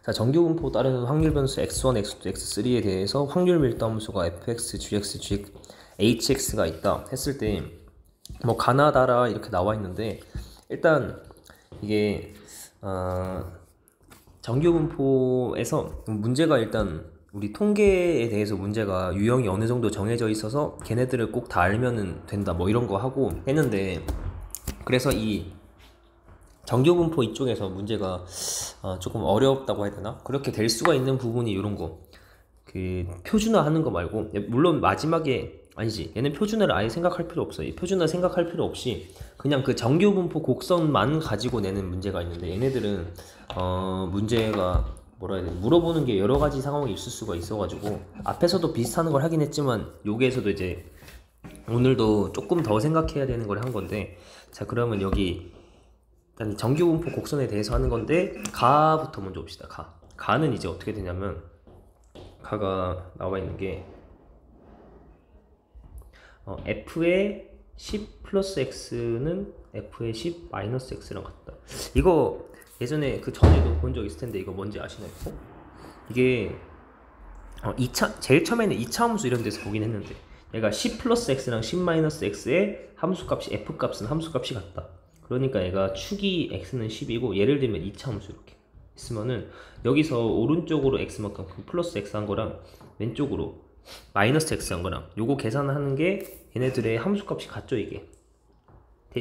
자, 정규분포 따르는 확률 변수 x1, x2, x3에 대해서 확률 밀도 함수가 fx, gx, hx가 있다 했을 때 뭐 가나다라 이렇게 나와 있는데, 일단 이게 정규분포에서 문제가, 일단 우리 통계에 대해서 문제가 유형이 어느 정도 정해져 있어서 걔네들을 꼭 다 알면은 된다 뭐 이런 거 하고 했는데, 그래서 이 정규분포 이쪽에서 문제가 조금 어렵다고 해야 되나? 그렇게 될 수가 있는 부분이 이런 거, 그 표준화 하는 거 말고, 물론 마지막에 아니지, 얘는 표준화를 아예 생각할 필요 없어. 이 표준화 생각할 필요 없이 그냥 그 정규분포 곡선만 가지고 내는 문제가 있는데, 얘네들은 문제가 뭐라 해야 돼, 물어보는 게 여러 가지 상황이 있을 수가 있어가지고 앞에서도 비슷한 걸 하긴 했지만 여기에서도 이제 오늘도 조금 더 생각해야 되는 걸 한 건데, 자 그러면 여기 일단 정규분포 곡선에 대해서 하는 건데, 가부터 먼저 봅시다. 가는 이제 어떻게 되냐면, 가가 나와 있는 게 f의 10 플러스 x는 f의 10 마이너스 x랑 같다. 이거 예전에 그 전에도 본 적 있을 텐데, 이거 뭔지 아시나요? 이게 2차, 제일 처음에는 2차 함수 이런 데서 보긴 했는데, 얘가 10 플러스 x랑 10 마이너스 x의 함수값이, f값은 함수값이 같다. 그러니까 얘가 축이 x는 10이고, 예를 들면 2차 함수 이렇게 있으면은 여기서 오른쪽으로 x만큼 플러스 x 한 거랑 왼쪽으로 마이너스 x 한 거랑 요거 계산하는 게 얘네들의 함수값이 같죠. 이게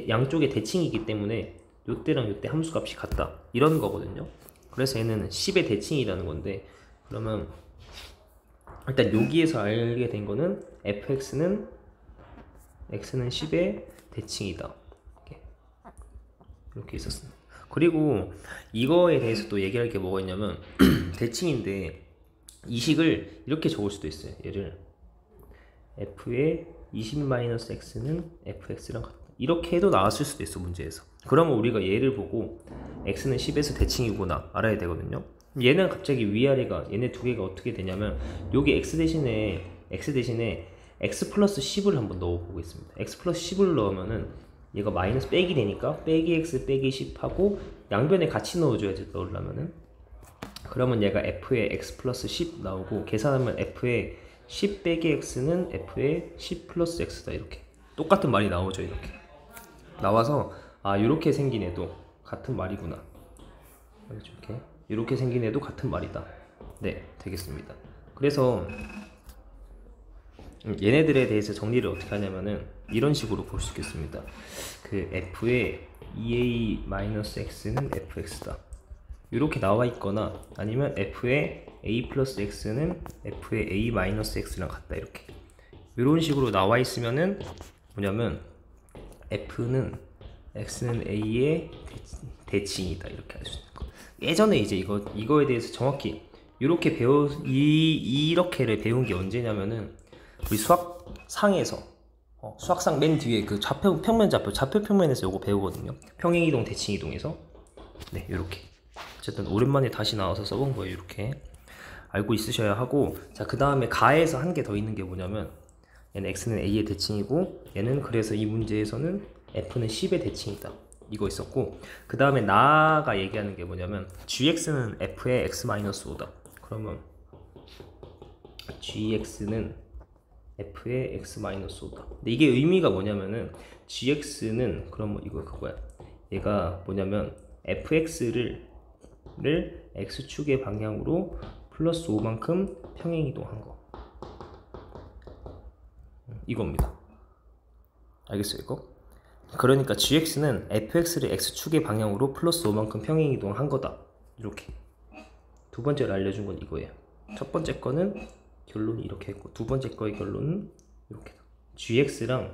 양쪽의 대칭이기 때문에 요때랑 요때 함수값이 같다 이런 거거든요. 그래서 얘는 10의 대칭이라는 건데, 그러면 일단 여기에서 알게 된 거는 fx는 x는 10의 대칭이다 이렇게 있었습니다. 그리고 이거에 대해서 또 얘기할 게 뭐가 있냐면 대칭인데 이 식을 이렇게 적을 수도 있어요. 얘를 f의 20-x는 fx랑 같다 이렇게 해도 나왔을 수도 있어, 문제에서. 그러면 우리가 얘를 보고 x는 10에서 대칭이구나 알아야 되거든요. 얘는 갑자기 위아래가, 얘네 두 개가 어떻게 되냐면, 여기 x 대신에 x 플러스 10을 한번 넣어 보겠습니다. x 플러스 10을 넣으면은 얘가 마이너스 빼기 되니까 빼기 x 빼기 10 하고 양변에 같이 넣어줘야지, 넣으려면은. 그러면 얘가 f의 x 플러스 10 나오고, 계산하면 f의 10 빼기 x는 f의 10 플러스 x다 이렇게 똑같은 말이 나오죠. 이렇게 나와서 이렇게 생긴 애도 같은 말이구나, 이렇게 생긴 애도 같은 말이다. 네, 되겠습니다. 그래서 얘네들에 대해서 정리를 어떻게 하냐면은 이런 식으로 볼 수 있겠습니다. 그 f의 2a-x는 fx다 이렇게 나와 있거나, 아니면 f의 a 플러스 x는 f의 a-x랑 같다 이렇게 이런 식으로 나와 있으면은 뭐냐면 f는 x는 a의 대칭이다 이렇게 할 수 있는 거. 예전에 이제 이거에 대해서 정확히 이렇게 이렇게를 배운 게 언제냐면은 우리 수학상에서 수학상 맨 뒤에 그 평면 좌표 평면에서 요거 배우거든요. 평행이동 대칭이동에서. 네, 요렇게 어쨌든 오랜만에 다시 나와서 써본 거예요. 이렇게 알고 있으셔야 하고, 자 그 다음에 가에서 한 개 더 있는 게 뭐냐면, 얘는 x는 a의 대칭이고, 얘는 그래서 이 문제에서는 f는 10의 대칭이다 이거 있었고, 그 다음에 나가 얘기하는 게 뭐냐면 gx는 f의 x-5다 그러면 gx는 f의 x-5다. 근데 이게 의미가 뭐냐면은 gx는 그럼 이거 그거야. 얘가 뭐냐면 fx를 x축의 방향으로 플러스 5만큼 평행이동한 거 이겁니다. 알겠어요 이거? 그러니까 gx는 fx를 x축의 방향으로 플러스 5만큼 평행이동한 거다 이렇게. 두 번째로 알려준 건 이거예요. 첫 번째 거는 결론이 이렇게 했고, 두 번째 거의 결론은 이렇게. gx는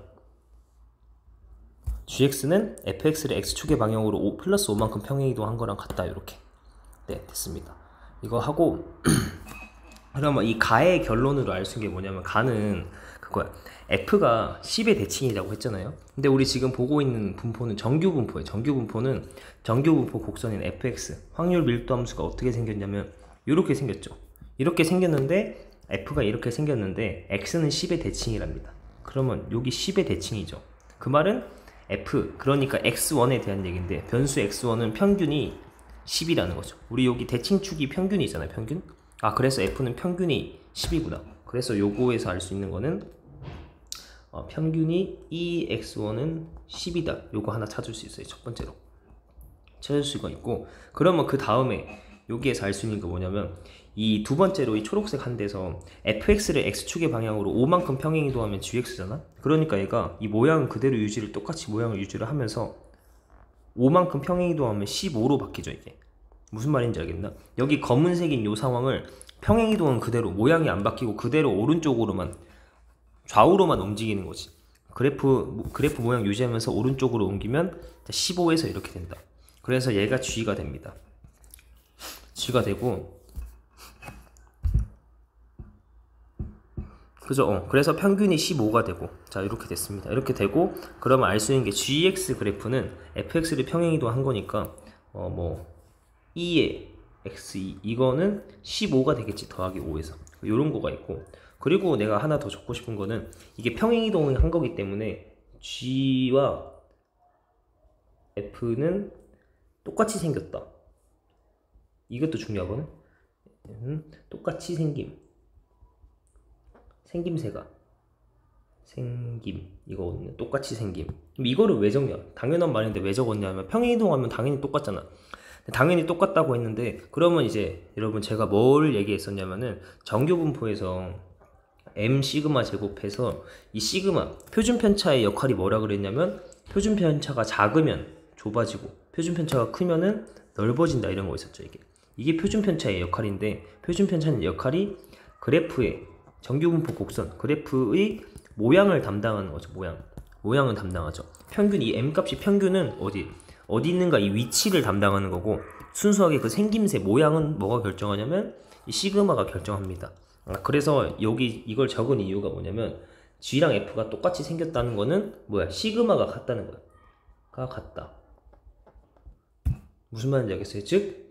fx를 x축의 방향으로 플러스 5만큼 평행이동한 거랑 같다 이렇게. 네, 됐습니다. 이거 하고 그러면 이 가의 결론으로 알 수 있는 게 뭐냐면, 가는 그거야. f가 10의 대칭이라고 했잖아요. 근데 우리 지금 보고 있는 분포는 정규분포예요. 정규분포 곡선인 fx 확률 밀도 함수가 어떻게 생겼냐면 이렇게 생겼죠. 이렇게 생겼는데 f가 이렇게 생겼는데 x는 10의 대칭이랍니다. 그러면 여기 10의 대칭이죠. 그 말은 f, 그러니까 x1에 대한 얘기인데, 변수 x1은 평균이 10이라는 거죠. 우리 여기 대칭축이 평균이 있잖아요. 평균. 그래서 F는 평균이 10이구나. 그래서 요거에서 알 수 있는 거는 평균이 EX1은 10이다. 요거 하나 찾을 수 있어요. 첫 번째로 찾을 수가 있고, 그러면 그 다음에 여기에서 알 수 있는 게 뭐냐면 이 두 번째로 이 초록색 한 데서 fx를 x축의 방향으로 5만큼 평행이동하면 gx잖아. 그러니까 얘가 이 모양 그대로 유지를 똑같이 모양을 유지를 하면서 5만큼 평행이동하면 15로 바뀌죠. 이게 무슨 말인지 알겠나? 여기 검은색인 요 상황을 평행이동은 그대로 모양이 안 바뀌고 그대로 오른쪽으로만 좌우로만 움직이는 거지. 그래프 모양 유지하면서 오른쪽으로 옮기면 15에서 이렇게 된다. 그래서 얘가 g가 됩니다. g가 되고, 그죠? 그래서 평균이 15가 되고, 자 이렇게 됐습니다. 이렇게 되고, 그러면 알 수 있는 게 gx 그래프는 fx를 평행이동한 거니까 뭐 2에 x2 이거는 15가 되겠지. 더하기 5에서 요런 거가 있고, 그리고 내가 하나 더 적고 싶은 거는 이게 평행이동을 한 거기 때문에 g와 f는 똑같이 생겼다. 이것도 중요하거든. 똑같이 생김새가 이거거든요. 똑같이 생김. 그럼 이거를 왜 적냐? 당연한 말인데 왜 적었냐면 평행이동하면 당연히 똑같잖아. 당연히 똑같다고 했는데, 그러면 이제 여러분 제가 뭘 얘기했었냐면은 정규분포에서 m 시그마 제곱해서 이 시그마 표준 편차의 역할이 뭐라 그랬냐면, 표준 편차가 작으면 좁아지고 표준 편차가 크면은 넓어진다, 이런 거 있었죠. 이게 표준 편차의 역할인데, 표준 편차의 역할이 그래프의 정규분포 곡선 그래프의 모양을 담당하는 거죠. 모양을 담당하죠. 평균, 이 m 값이 평균은 어디 있는가 이 위치를 담당하는 거고, 순수하게 그 생김새 모양은 뭐가 결정하냐면 이 시그마가 결정합니다. 그래서 여기 이걸 적은 이유가 뭐냐면 g랑 f가 똑같이 생겼다는 거는 뭐야? 시그마가 같다는 거야. 같다. 무슨 말인지 알겠어요? 즉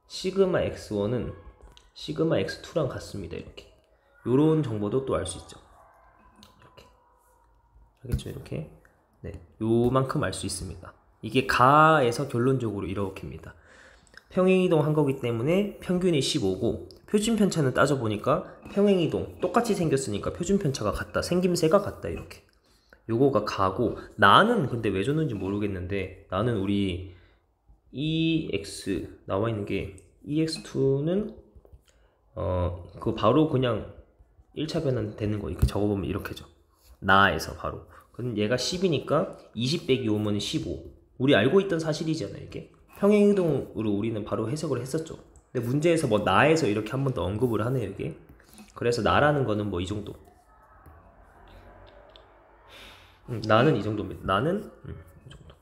시그마 x1은 시그마 x2랑 같습니다. 이렇게 요런 정보도 또 알 수 있죠. 이렇게 알겠죠? 이렇게 네, 요만큼 알 수 있습니다. 이게 가에서 결론적으로 이렇게입니다. 평행이동 한 거기 때문에 평균이 15고, 표준 편차는 따져보니까 평행이동 똑같이 생겼으니까 표준 편차가 같다, 생김새가 같다, 이렇게. 요거가 가고, 나는 근데 왜 줬는지 모르겠는데, 나는 우리 EX 나와 있는 게 EX2는 그거 바로 그냥 1차 변환 되는 거 이렇게 적어보면 이렇게죠. 나에서 바로. 그럼 얘가 10이니까 20 빼기 5면 15. 우리 알고 있던 사실이잖아요, 이게. 평행이동으로 우리는 바로 해석을 했었죠. 근데 문제에서 뭐 나에서 이렇게 한 번 더 언급을 하네요, 이게. 그래서 나라는 거는 뭐 이 정도. 나는 이 정도입니다. 나는 이 정도.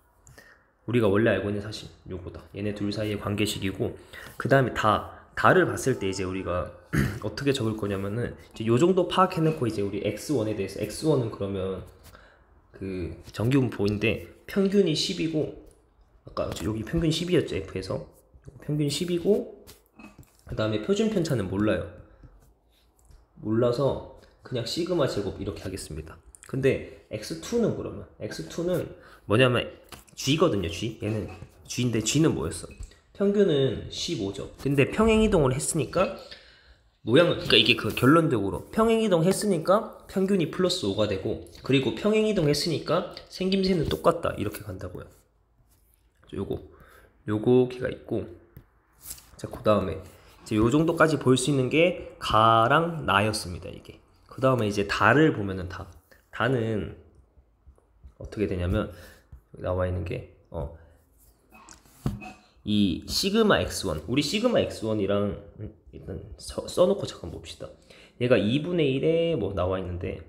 우리가 원래 알고 있는 사실 요거다. 얘네 둘 사이의 관계식이고, 그 다음에 다를 봤을 때 이제 우리가 어떻게 적을 거냐면은 이제 요 정도 파악해놓고 이제 우리 x1에 대해서, x1은 그러면 그 정규분포인데 평균이 10이고, 아까 여기 평균 10이었죠, F에서. 평균 10이고, 그 다음에 표준 편차는 몰라서 그냥 시그마 제곱 이렇게 하겠습니다. 근데 x2는 그러면 x2는 뭐냐면 g거든요. g. 얘는 g인데 g는 뭐였어? 평균은 15죠. 근데 평행이동을 했으니까 모양은, 그러니까 이게 그 결론적으로 평행이동 했으니까 평균이 플러스 5가 되고, 그리고 평행이동 했으니까 생김새는 똑같다, 이렇게 간다고요. 요거가 있고, 자, 그 다음에 이제 요 정도까지 볼 수 있는 게 가랑 나였습니다, 이게. 그 다음에 이제 다를 보면은 다는 어떻게 되냐면, 여기 나와 있는 게 이 시그마 x1, 우리 시그마 x1이랑 일단 써놓고 잠깐 봅시다. 얘가 2분의 1에 뭐 나와 있는데,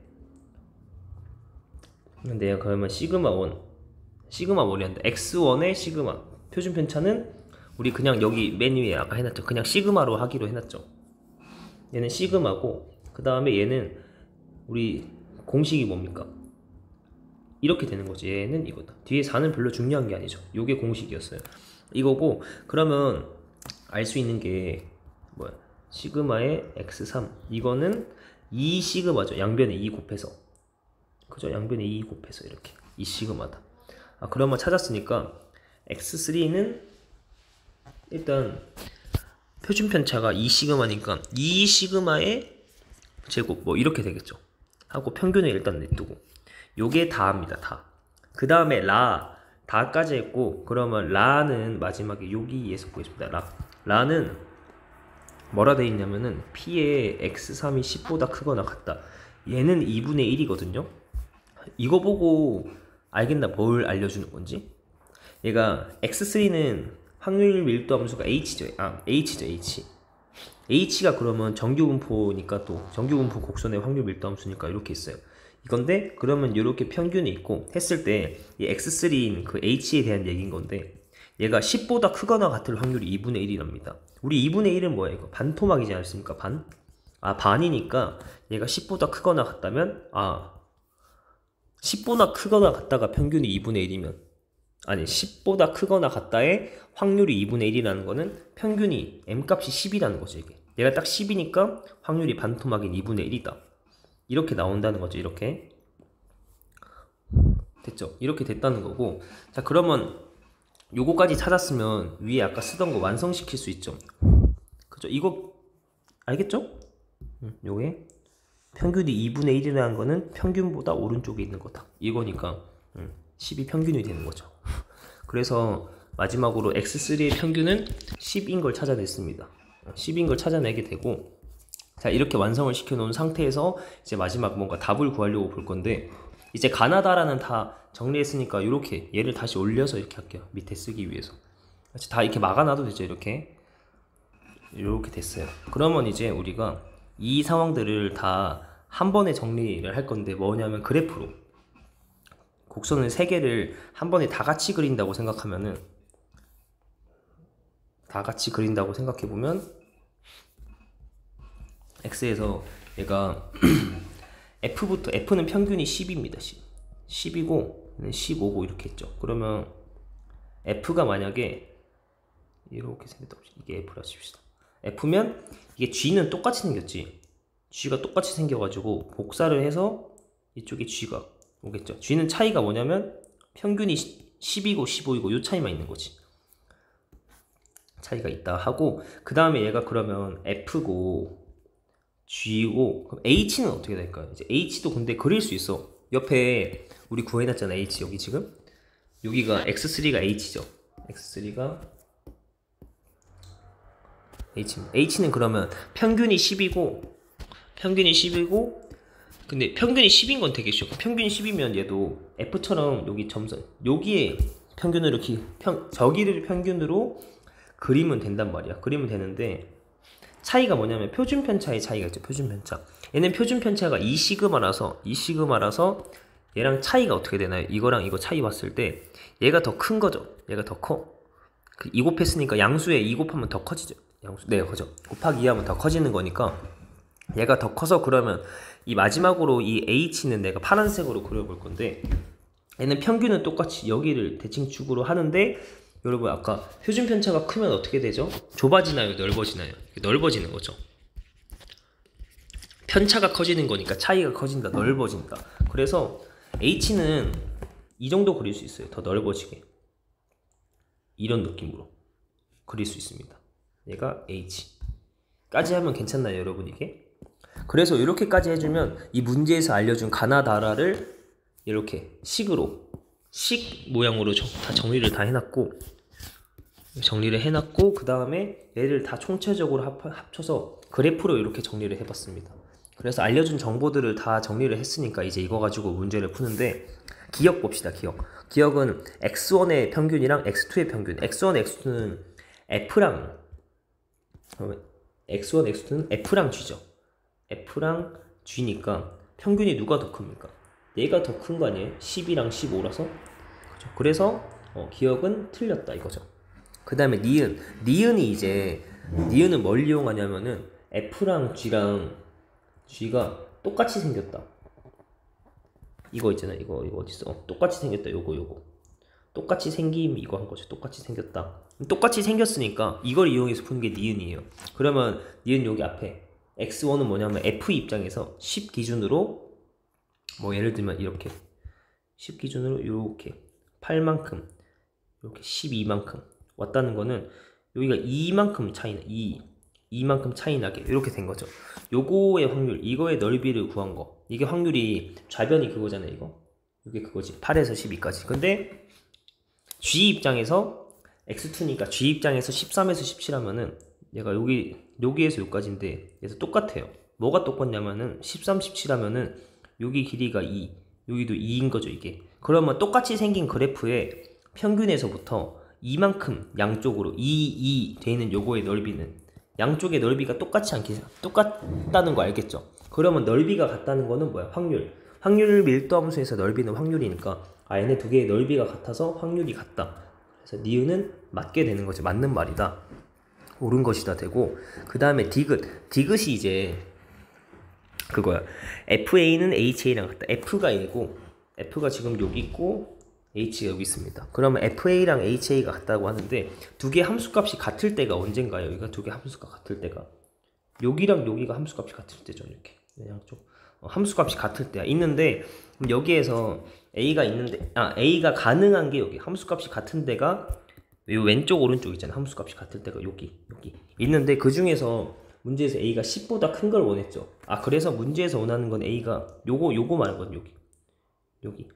내가 그러면 시그마 1이었는데 x1의 시그마 표준 편차는 우리 그냥 여기 맨 위에 아까 해놨죠. 그냥 시그마로 하기로 해놨죠. 얘는 시그마고, 그 다음에 얘는 우리 공식이 뭡니까? 이렇게 되는 거지. 얘는 이거다. 뒤에 4는 별로 중요한 게 아니죠. 요게 공식이었어요. 이거고, 그러면 알 수 있는 게 뭐야? 시그마의 x3, 이거는 2 시그마죠. 양변에 2 곱해서, 그죠? 양변에 2 곱해서 이렇게 2 시그마다. 그러면 찾았으니까 x3는 일단 표준 편차가 2시그마니까 2시그마의 제곱 뭐 이렇게 되겠죠. 하고 평균을 일단 냅두고 요게 다합니다. 다. 그 다음에 다까지 했고, 그러면 라는 마지막에 여기에서 보겠습니다. 라는 뭐라 돼 있냐면은 P의 x3이 10보다 크거나 같다. 얘는 2분의 1이거든요. 이거 보고 알겠나? 뭘 알려주는 건지. 얘가 x3는 확률 밀도 함수가 h죠. h죠. h가 그러면 정규분포니까, 또 정규분포 곡선의 확률 밀도 함수니까 이렇게 있어요. 이건데 그러면 이렇게 평균이 있고 했을 때 이 x3인 그 h에 대한 얘기인 건데, 얘가 10보다 크거나 같을 확률이 2분의 1이랍니다. 우리 2분의 1은 뭐야? 이거 반토막이지 않습니까? 반이니까 얘가 10보다 크거나 같다면 10보다 크거나 같다가 평균이 2분의 1이면, 아니 10보다 크거나 같다의 확률이 2분의 1이라는 거는 평균이 m값이 10이라는 거죠. 얘가 딱 10이니까 확률이 반토막인 2분의 1이다. 이렇게 나온다는 거죠. 이렇게 됐죠? 이렇게 됐다는 거고. 자, 그러면 요거까지 찾았으면 위에 아까 쓰던 거 완성시킬 수 있죠. 그죠? 이거 알겠죠? 요게 평균이 2분의 1이라는 거는 평균보다 오른쪽에 있는 거다. 이거니까 10이 평균이 되는 거죠. 그래서 마지막으로 x3의 평균은 10인 걸 찾아냈습니다. 10인 걸 찾아내게 되고, 자, 이렇게 완성을 시켜 놓은 상태에서 이제 마지막 뭔가 답을 구하려고 볼 건데, 이제 가나다라는 다 정리했으니까 이렇게 얘를 다시 올려서 이렇게 할게요. 밑에 쓰기 위해서 다 이렇게 막아놔도 되죠. 이렇게 됐어요. 그러면 이제 우리가 이 상황들을 다 한 번에 정리를 할 건데, 뭐냐면 그래프로 곡선을 3개를 한 번에 다 같이 그린다고 생각하면은, x에서 얘가 F는 평균이 10입니다. 10이고 15고 이렇게 했죠. 그러면 F가 만약에 이렇게 생겼다. 이게 F라 칩시다. F면 이게 G는 똑같이 생겼지. G가 똑같이 생겨가지고 복사를 해서 이쪽에 G가 오겠죠. G는 차이가 뭐냐면 평균이 10이고 15이고 요 차이만 있는 거지. 차이가 있다 하고, 그 다음에 얘가 그러면 F고 G고, 그럼 H는 어떻게 될까요? 이제 H도 근데 그릴 수 있어. 옆에 우리 구해놨잖아. H 여기 지금 여기가 x3가 H죠. x3가 H는 그러면 평균이 10이고 근데 평균이 10인 건 되게 쉬워. 평균이 10이면 얘도 F처럼 여기 점선 여기에 평균으로 저기를 평균으로 그리면 된단 말이야. 그리면 되는데, 차이가 뭐냐면 표준 편차의 차이가 있죠. 표준 편차. 얘는 표준 편차가 2시그마라서 얘랑 차이가 어떻게 되나요? 이거랑 이거 차이 봤을 때 얘가 더 큰 거죠. 얘가 더 커. 2 곱했으니까 양수에 2 곱하면 더 커지죠. 네, 그죠. 곱하기 2 하면 더 커지는 거니까 얘가 더 커서, 그러면 이 마지막으로 이 H는 내가 파란색으로 그려볼 건데, 얘는 평균은 똑같이 여기를 대칭축으로 하는데, 여러분 아까 표준 편차가 크면 어떻게 되죠? 좁아지나요? 넓어지나요? 넓어지는 거죠. 편차가 커지는 거니까 차이가 커진다, 넓어진다. 그래서 H는 이 정도 그릴 수 있어요. 더 넓어지게. 이런 느낌으로 그릴 수 있습니다. 얘가 H까지 하면 괜찮나요, 여러분? 이게? 그래서 이렇게까지 해주면 이 문제에서 알려준 가나다라를 이렇게 식 모양으로 다 정리를 다 해놨고, 그 다음에 얘를 다 총체적으로 합쳐서 그래프로 이렇게 정리를 해봤습니다. 그래서 알려준 정보들을 다 정리를 했으니까 이제 이거 가지고 문제를 푸는데, 기억 봅시다. 기억은 x1의 평균이랑 x2의 평균. x1, x2는 F랑 G죠. F랑 G니까 평균이 누가 더 큽니까? 얘가 더 큰 거 아니에요? 10이랑 15라서. 그죠? 그래서 기억은 틀렸다 이거죠. 그 다음에 니은은 뭘 이용하냐면은 F랑 G가 똑같이 생겼다. 이거 있잖아. 이거 어딨어? 똑같이 생겼다. 요거 똑같이 생김 이거 한 거죠. 똑같이 생겼다. 똑같이 생겼으니까 이걸 이용해서 푸는 게 니은이에요. 그러면 니은 여기 앞에 x1은 뭐냐면 F 입장에서 10 기준으로 뭐 예를 들면 이렇게 10 기준으로 이렇게 8만큼 이렇게 12만큼 왔다는 거는 여기가 2만큼 차이나 2만큼 차이 나게 이렇게 된 거죠. 요거의 확률, 이거의 넓이를 구한 거. 이게 확률이 좌변이 그거잖아요. 이게 그거지. 8에서 12까지. 근데 G 입장에서 x2니까 G 입장에서 13에서 17 하면은 얘가 여기에서 여기까지인데 얘도 똑같아요. 뭐가 똑같냐면은 13, 17 하면은 여기 길이가 2, 여기도 2인 거죠, 이게. 그러면 똑같이 생긴 그래프의 평균에서부터 이만큼 양쪽으로 2 돼 있는 요거의 넓이는 양쪽의 넓이가 똑같다는 거 알겠죠? 그러면 넓이가 같다는 거는 뭐야? 확률 밀도함수에서 넓이는 확률이니까 얘네 두 개의 넓이가 같아서 확률이 같다. 그래서 니은은 맞게 되는 거지. 맞는 말이다. 옳은 것이다 되고, 그 다음에 디귿이 이제 그거야. FA는 HA랑 같다. F가 A고 F가 지금 여기 있고 H가 여기 있습니다. 그러면 FA랑 HA가 같다고 하는데 두 개의 함수값이 같을 때가 언젠가요? 여기가 두 개의 함수가 같을 때가 여기랑 여기가 함수값이 같을 때죠. 이렇게 양쪽 함수값이 같을 때야 있는데, 그럼 여기에서 A가 있는데 A가 가능한 게 여기 함수값이 같은 데가 요 왼쪽 오른쪽 있잖아. 함수값이 같을 때가 여기 있는데, 그 중에서 문제에서 A가 10보다 큰 걸 원했죠. 그래서 문제에서 원하는 건 A가 요거 말하는 건 여기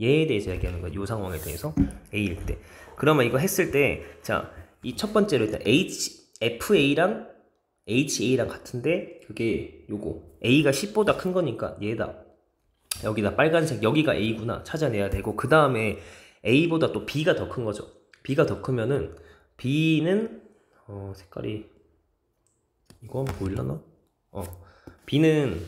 얘에 대해서 얘기하는 거야. 요 상황에 대해서 A일 때. 그러면 이거 했을 때, 자, 이 첫 번째로 일단 FA랑 HA랑 같은데 그게 요거 A가 10보다 큰 거니까 얘다. 여기다 빨간색 여기가 A구나 찾아내야 되고, 그 다음에 A보다 또 B가 더 큰 거죠. B가 더 크면은 B는 색깔이 이거 한번 보일라나? B는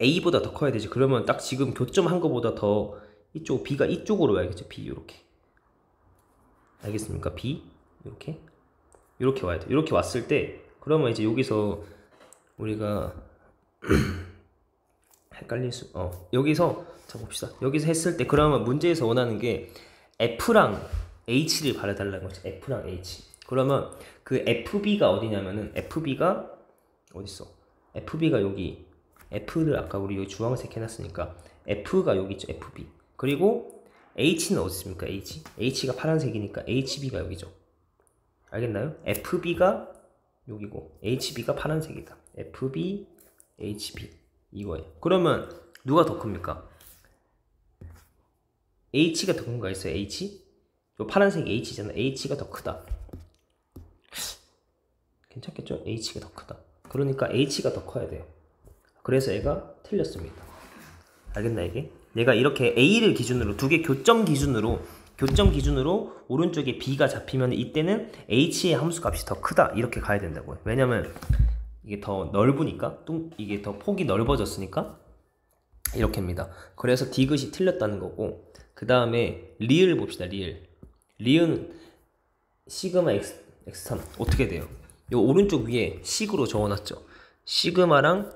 A보다 더 커야 되지. 그러면 딱 지금 교점한 거보다 더 이쪽 B가 이쪽으로 와야겠죠. B 요렇게. 알겠습니까? B 이렇게 와야 돼. 이렇게 왔을 때 그러면 이제 여기서 우리가 헷갈릴 수 여기서 자 봅시다. 여기서 했을 때 그러면 문제에서 원하는 게 F랑 H를 발라달라는 거죠. F랑 H. 그러면 그 FB가 어디냐면은 FB가 어딨어? FB가 여기. F를 아까 우리 여기 주황색 해놨으니까 F가 여기 있죠. FB. 그리고 H는 어디 있습니까? H가 파란색이니까 HB가 여기죠. 알겠나요? FB가 여기고 HB가 파란색이다. FB, HB 이거예요. 그러면 누가 더 큽니까? H가 더 큰가 있어요? H? 요 파란색이 H잖아. H가 더 크다. 괜찮겠죠? H가 더 크다. 그러니까 H가 더 커야 돼요. 그래서 얘가 틀렸습니다. 알겠나 이게? 얘가 이렇게 A를 기준으로 두 개 교점 기준으로 오른쪽에 B가 잡히면 이때는 H의 함수값이 더 크다 이렇게 가야 된다고요. 왜냐면 이게 더 넓으니까 이게 더 폭이 넓어졌으니까 이렇게입니다. 그래서 디귿이 틀렸다는 거고, 그 다음에 리을 봅시다. 리은 시그마 x3 어떻게 돼요? 요 오른쪽 위에 식으로 적어놨죠. 시그마랑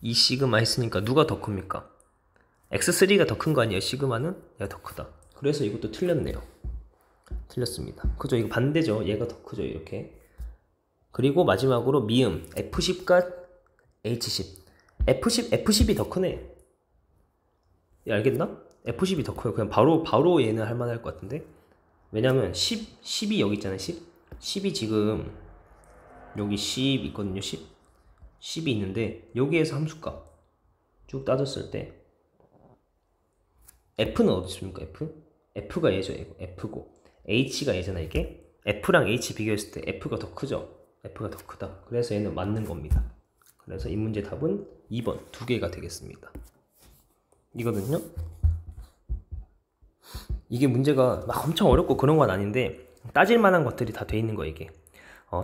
이 시그마 했으니까 누가 더 큽니까? x3가 더 큰 거 아니에요? 시그마는? 얘가 더 크다. 그래서 이것도 틀렸네요. 틀렸습니다. 그죠? 이거 반대죠. 얘가 더 크죠. 이렇게. 그리고 마지막으로 미음 F10과 H10. F10이 더 크네. 얘 알겠나? F10이 더 커요. 그냥 바로 얘는 할만할 것 같은데. 왜냐면 10이 여기 있잖아요. 10이 지금 여기 10 있거든요. 10이 있는데 여기에서 함수값 쭉 따졌을 때 F는 어디 있습니까? F가 얘죠. F고 H가 얘잖아. 이게 F랑 H 비교했을 때 F가 더 크죠. F가 더 크다. 그래서 얘는 맞는 겁니다. 그래서 이 문제 답은 2번 두 개가 되겠습니다. 이거든요. 이게 문제가 막 엄청 어렵고 그런 건 아닌데 따질 만한 것들이 다 돼 있는 거. 이게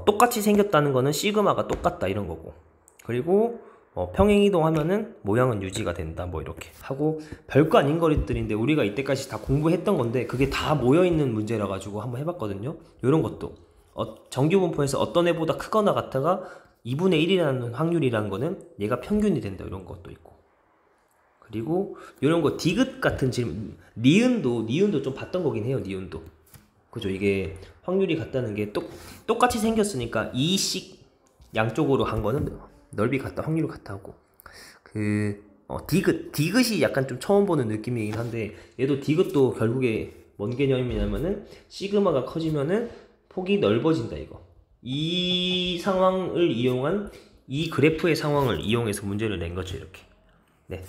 똑같이 생겼다는 거는 시그마가 똑같다 이런 거고, 그리고 평행이동 하면은 모양은 유지가 된다 뭐 이렇게 하고, 별거 아닌 거리들인데 우리가 이때까지 다 공부했던 건데 그게 다 모여있는 문제라 가지고 한번 해봤거든요. 이런 것도 정규분포에서 어떤 애보다 크거나 같아가 2분의 1이라는 확률이라는 거는 얘가 평균이 된다 이런 것도 있고, 그리고 이런 거 디귿 같은 질문, 니은도 좀 봤던 거긴 해요. 니은도 그죠. 이게 확률이 같다는 게 똑같이 생겼으니까 이식 양쪽으로 한 거는 넓이 같다, 확률이 같다고. 디귿이 약간 좀 처음 보는 느낌이긴 한데, 얘도 디귿도 결국에 뭔 개념이냐면은 시그마가 커지면은 폭이 넓어진다 이거. 이 상황을 이용한 이 그래프의 상황을 이용해서 문제를 낸 거죠. 이렇게. 네.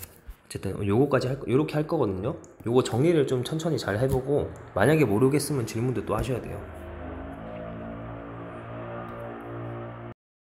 어쨌든 요거까지 요렇게 할 거거든요. 요거 정리를 좀 천천히 잘 해보고 만약에 모르겠으면 질문도 또 하셔야 돼요.